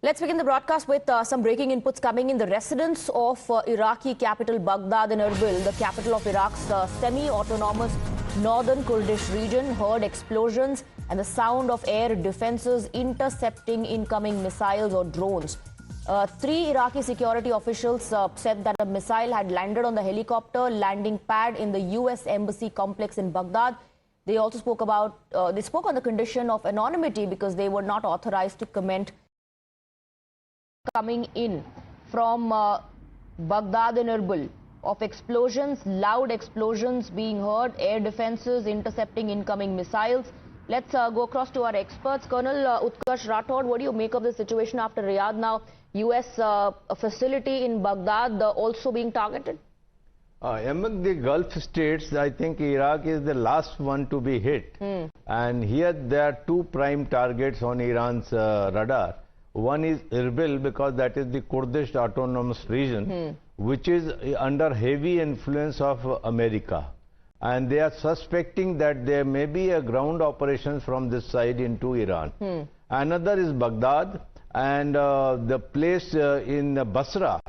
Let's begin the broadcast with some breaking inputs coming in. The residents of Iraqi capital Baghdad and Erbil, the capital of Iraq's semi-autonomous northern Kurdish region, heard explosions and the sound of air defenses intercepting incoming missiles or drones. Three Iraqi security officials said that a missile had landed on the helicopter landing pad in the U.S. Embassy complex in Baghdad. They also spoke on the condition of anonymity because they were not authorized to comment coming in from Baghdad and Erbil of explosions, loud explosions being heard, air defenses intercepting incoming missiles. Let's go across to our experts. Colonel Utkarsh Rathod, what do you make of the situation after Riyadh now, US facility in Baghdad also being targeted? Among the Gulf states, I think Iraq is the last one to be hit. And here there are two prime targets on Iran's radar. One is Erbil, because that is the Kurdish autonomous region, which is under heavy influence of America. And they are suspecting that there may be a ground operation from this side into Iran. Another is Baghdad and the place in Basra,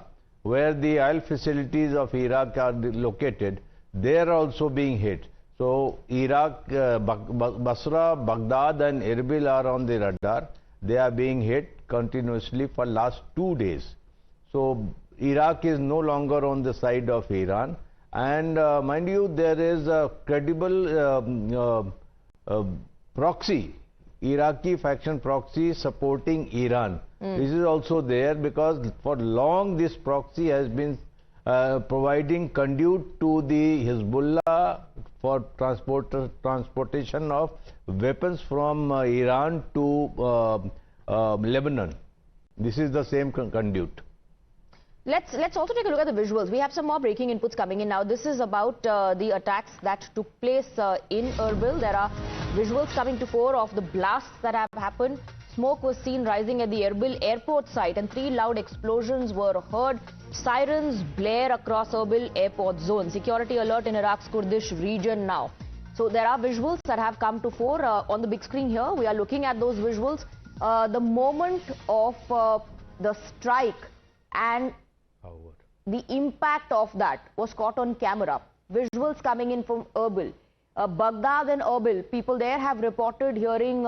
where the oil facilities of Iraq are located. They are also being hit. So Iraq, Basra, Baghdad and Erbil are on the radar. They are being hit continuously for last 2 days. So Iraq is no longer on the side of Iran. And mind you, there is a credible proxy, Iraqi faction proxy supporting Iran. This is also there because for long this proxy has been providing conduit to the Hezbollah for transportation of weapons from Iran to Lebanon. This is the same conduit. Let's also take a look at the visuals. We have some more breaking inputs coming in now. This is about the attacks that took place in Erbil. There are visuals coming to fore of the blasts that have happened. Smoke was seen rising at the Erbil airport site and 3 loud explosions were heard. Sirens blare across Erbil airport zone. Security alert in Iraq's Kurdish region now. So there are visuals that have come to fore on the big screen here. We are looking at those visuals. The moment of the strike and the impact of that was caught on camera. Visuals coming in from Erbil. Baghdad and Erbil, people there have reported hearing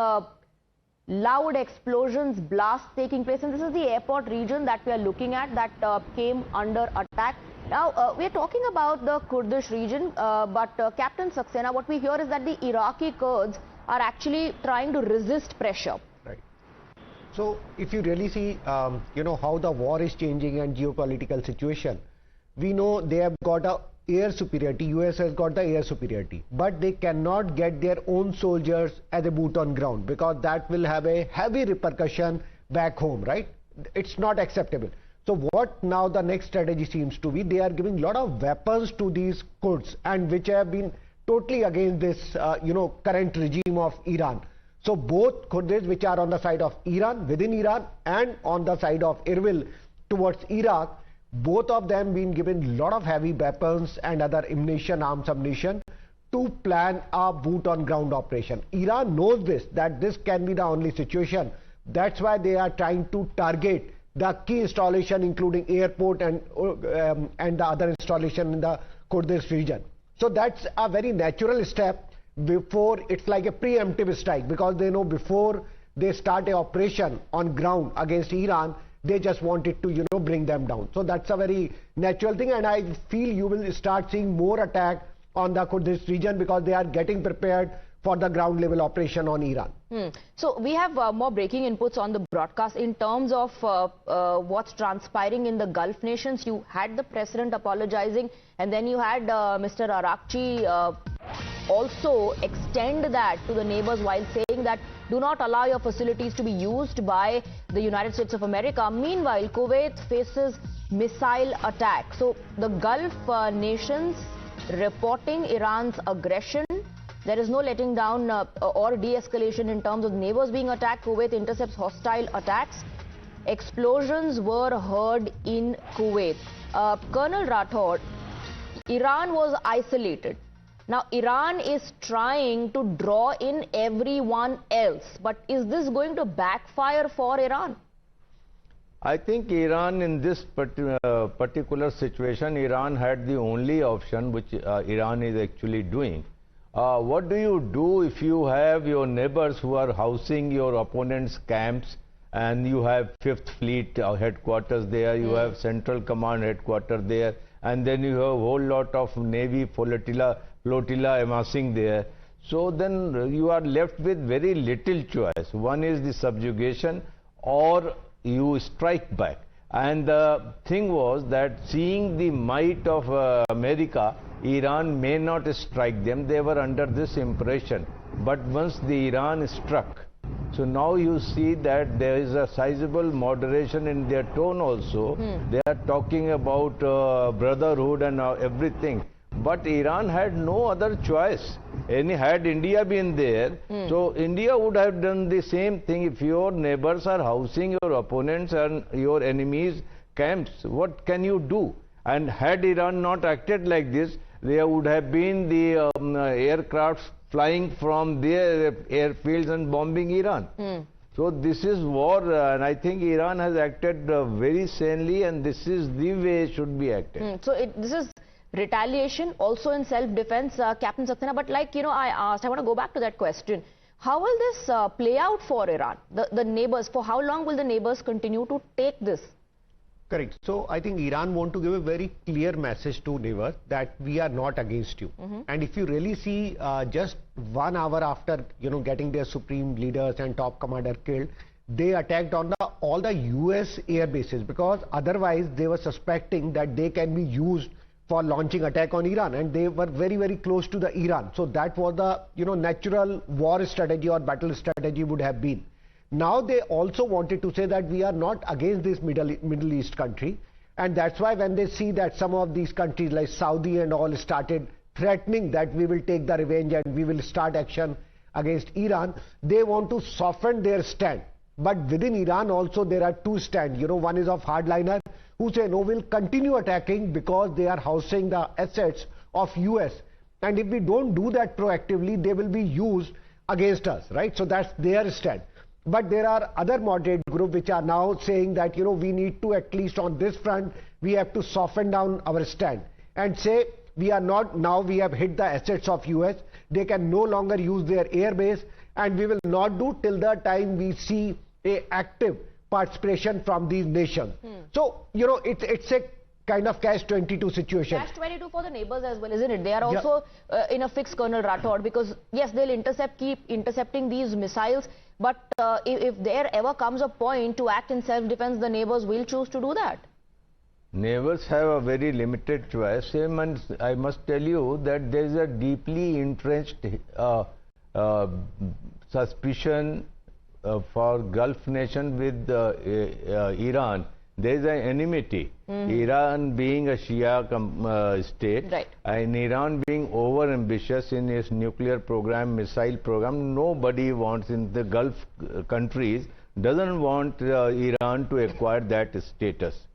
loud explosions, blasts taking place. And this is the airport region that we are looking at that came under attack. Now, we are talking about the Kurdish region, but Captain Saxena, what we hear is that the Iraqi Kurds are actually trying to resist pressure. So, if you really see, how the war is changing and geopolitical situation, we know they have got a air superiority, US has got the air superiority, but they cannot get their own soldiers as a boot on ground because that will have a heavy repercussion back home, right? It's not acceptable. So what now the next strategy seems to be, they are giving a lot of weapons to these Kurds and which have been totally against this, current regime of Iran. So both Kurds which are on the side of Iran, within Iran and on the side of Erbil towards Iraq, both of them been given a lot of heavy weapons and other ammunition, arms ammunition to plan a boot on ground operation. Iran knows this, that this can be the only situation. That's why they are trying to target the key installation including airport and the other installation in the Kurdish region. So that's a very natural step. Before, it's like a preemptive strike because they know before they start an operation on ground against Iran, they just wanted to, bring them down. So that's a very natural thing, and I feel you will start seeing more attack on the Kurdish region because they are getting prepared for the ground level operation on Iran. So we have more breaking inputs on the broadcast in terms of what's transpiring in the Gulf nations. You had the president apologizing and then you had Mr. Araqchi also extend that to the neighbors while saying that do not allow your facilities to be used by the United States of America. Meanwhile, Kuwait faces missile attack. So the Gulf nations reporting Iran's aggression. There is no letting down or de-escalation in terms of neighbors being attacked. Kuwait intercepts hostile attacks. Explosions were heard in Kuwait. Colonel Rathod, Iran was isolated. Now, Iran is trying to draw in everyone else. But is this going to backfire for Iran? I think Iran in this particular situation, Iran had the only option which Iran is actually doing. What do you do if you have your neighbors who are housing your opponent's camps, and you have 5th Fleet headquarters there, you have Central Command headquarters there, and then you have a whole lot of Navy flotilla amassing there. So then you are left with very little choice. One is the subjugation or you strike back. And the thing was that seeing the might of America, Iran may not strike them. They were under this impression. But once the Iran struck, so now you see that there is a sizable moderation in their tone also. They are talking about brotherhood and everything. But Iran had no other choice. Had India been there, so India would have done the same thing. If your neighbors are housing your opponents and your enemies' camps, what can you do? And had Iran not acted like this, there would have been the aircrafts flying from their airfields and bombing Iran. So this is war, and I think Iran has acted very sanely, and this is the way it should be acted. So this is retaliation, also in self-defense, Captain Saxena. But like, I asked, I want to go back to that question. How will this play out for Iran? The neighbors, for how long will the neighbors continue to take this? Correct. So I think Iran want to give a very clear message to neighbors that we are not against you. And if you really see, just 1 hour after, getting their supreme leaders and top commander killed, they attacked on all the US air bases, because otherwise they were suspecting that they can be used for launching attack on Iran, and they were very, very close to the Iran. So that was the, natural war strategy or battle strategy would have been. Now they also wanted to say that we are not against this Middle East country, and that's why when they see that some of these countries like Saudi and all started threatening that we will take the revenge and we will start action against Iran, they want to soften their stand. But within Iran also there are two stands. One is of hardliner who say no, we'll continue attacking because they are housing the assets of US, and if we don't do that proactively, they will be used against us, right? So that's their stand. But there are other moderate groups which are now saying that, we need to, at least on this front, we have to soften down our stand and say we are not, now we have hit the assets of US, they can no longer use their air base, and we will not do till the time we see a active participation from these nations. So, it's a kind of catch-22 situation. Catch-22 for the neighbors as well, isn't it? They are also in a fix, Colonel Rathod, because yes, they'll keep intercepting these missiles, but if there ever comes a point to act in self-defense, the neighbors will choose to do that. Neighbors have a very limited choice, and I must tell you that there is a deeply entrenched suspicion for Gulf nation with Iran. There is an enmity. Iran being a Shia state, right, and Iran being over ambitious in its nuclear program, missile program. Nobody wants in the Gulf countries, doesn't want Iran to acquire that status.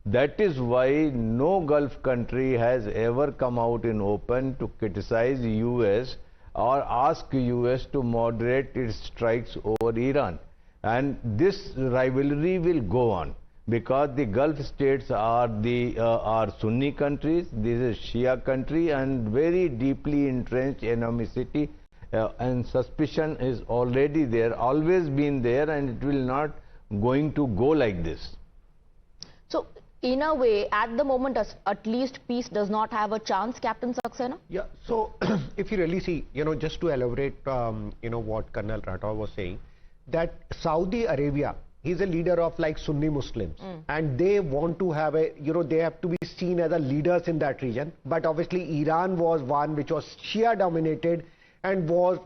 That is why no Gulf country has ever come out in open to criticize US or ask US to moderate its strikes over Iran. And this rivalry will go on, because the Gulf states are Sunni countries, this is Shia country, and very deeply entrenched animosity and suspicion is already there, always been there, and it will not going to go like this. So in a way, at the moment, at least peace does not have a chance, Captain Saxena? Yeah, so if you really see, just to elaborate, what Colonel Rathod was saying, that Saudi Arabia, he's a leader of like Sunni Muslims, and they want to have a, they have to be seen as the leaders in that region. But obviously Iran was one which was Shia dominated and was,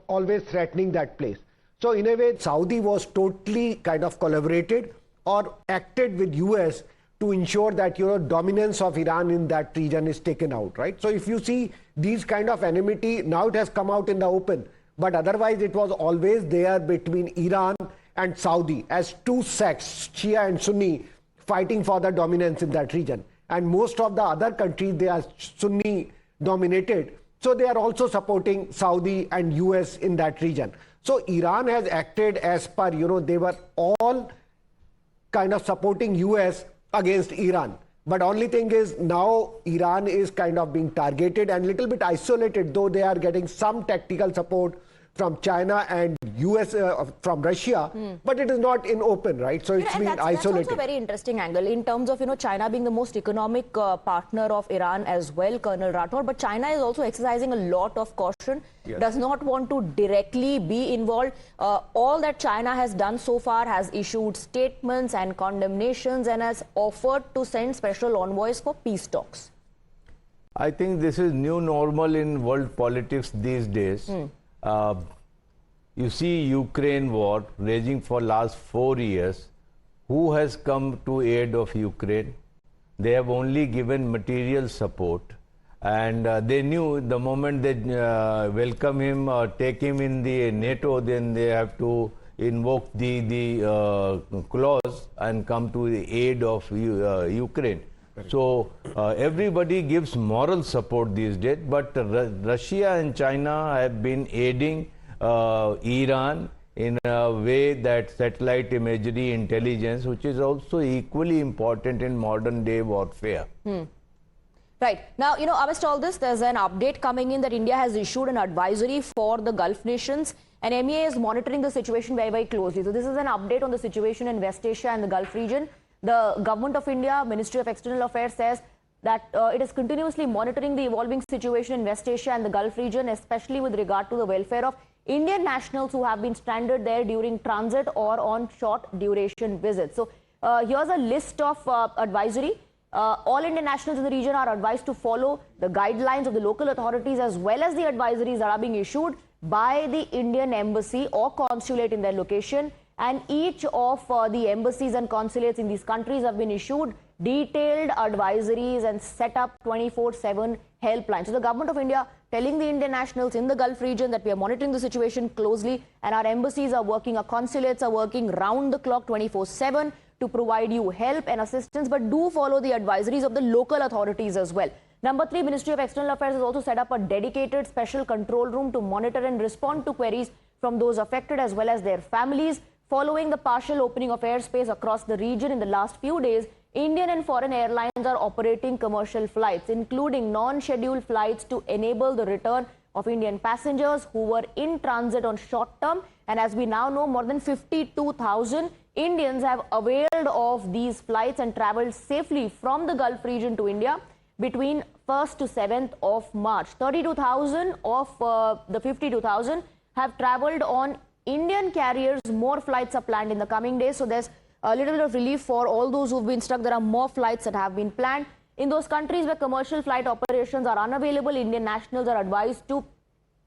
always threatening that place. So in a way, Saudi was totally kind of collaborated or acted with US to ensure that, dominance of Iran in that region is taken out, right? So if you see these kind of enmity, now it has come out in the open, but otherwise it was always there between Iran and Saudi as two sects, Shia and Sunni, fighting for the dominance in that region. And most of the other countries, they are Sunni dominated, so they are also supporting Saudi and US in that region. So Iran has acted as per, they were all kind of supporting US against Iran. But only thing is now Iran is kind of being targeted and little bit isolated, though they are getting some tactical support from China and US from Russia, but it is not in open, right? So it's been isolated. That's also a very interesting angle in terms of, China being the most economic partner of Iran as well, Colonel Rathore. But China is also exercising a lot of caution, does not want to directly be involved. All that China has done so far has issued statements and condemnations and has offered to send special envoys for peace talks. I think this is new normal in world politics these days. You see Ukraine war raging for last 4 years. Who has come to aid of Ukraine? They have only given material support, and they knew the moment they welcome him or take him in the NATO, then they have to invoke the clause and come to the aid of Ukraine. So everybody gives moral support these days, but Russia and China have been aiding Iran in a way that satellite imagery intelligence, which is also equally important in modern day warfare. Right. Now, amidst all this, there's an update coming in that India has issued an advisory for the Gulf nations, and MEA is monitoring the situation very, very closely. So this is an update on the situation in West Asia and the Gulf region. The Government of India, Ministry of External Affairs says that it is continuously monitoring the evolving situation in West Asia and the Gulf region, especially with regard to the welfare of Indian nationals who have been stranded there during transit or on short duration visits. So here's a list of advisory. All Indian nationals in the region are advised to follow the guidelines of the local authorities as well as the advisories that are being issued by the Indian embassy or consulate in their location. And each of the embassies and consulates in these countries have been issued detailed advisories and set up 24/7 helplines. So the Government of India telling the Indian nationals in the Gulf region that we are monitoring the situation closely, and our embassies are working, our consulates are working round the clock 24/7 to provide you help and assistance, but do follow the advisories of the local authorities as well. Number 3, Ministry of External Affairs has also set up a dedicated special control room to monitor and respond to queries from those affected as well as their families. Following the partial opening of airspace across the region in the last few days, Indian and foreign airlines are operating commercial flights, including non-scheduled flights to enable the return of Indian passengers who were in transit on short term. And as we now know, more than 52,000 Indians have availed of these flights and traveled safely from the Gulf region to India between 1st to 7th of March. 32,000 of the 52,000 have traveled on Indian carriers. More flights are planned in the coming days. So there's a little bit of relief for all those who've been stuck. There are more flights that have been planned. In those countries where commercial flight operations are unavailable, Indian nationals are advised to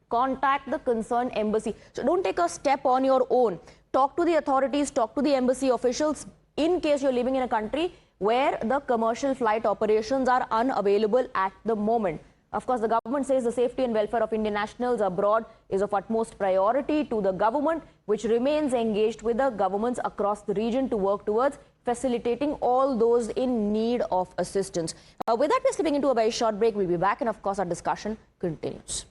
contact the concerned embassy. So don't take a step on your own. Talk to the authorities, talk to the embassy officials in case you're living in a country where the commercial flight operations are unavailable at the moment. Of course, the government says the safety and welfare of Indian nationals abroad is of utmost priority to the government, which remains engaged with the governments across the region to work towards facilitating all those in need of assistance. With that, we're slipping into a very short break. We'll be back, and of course, our discussion continues.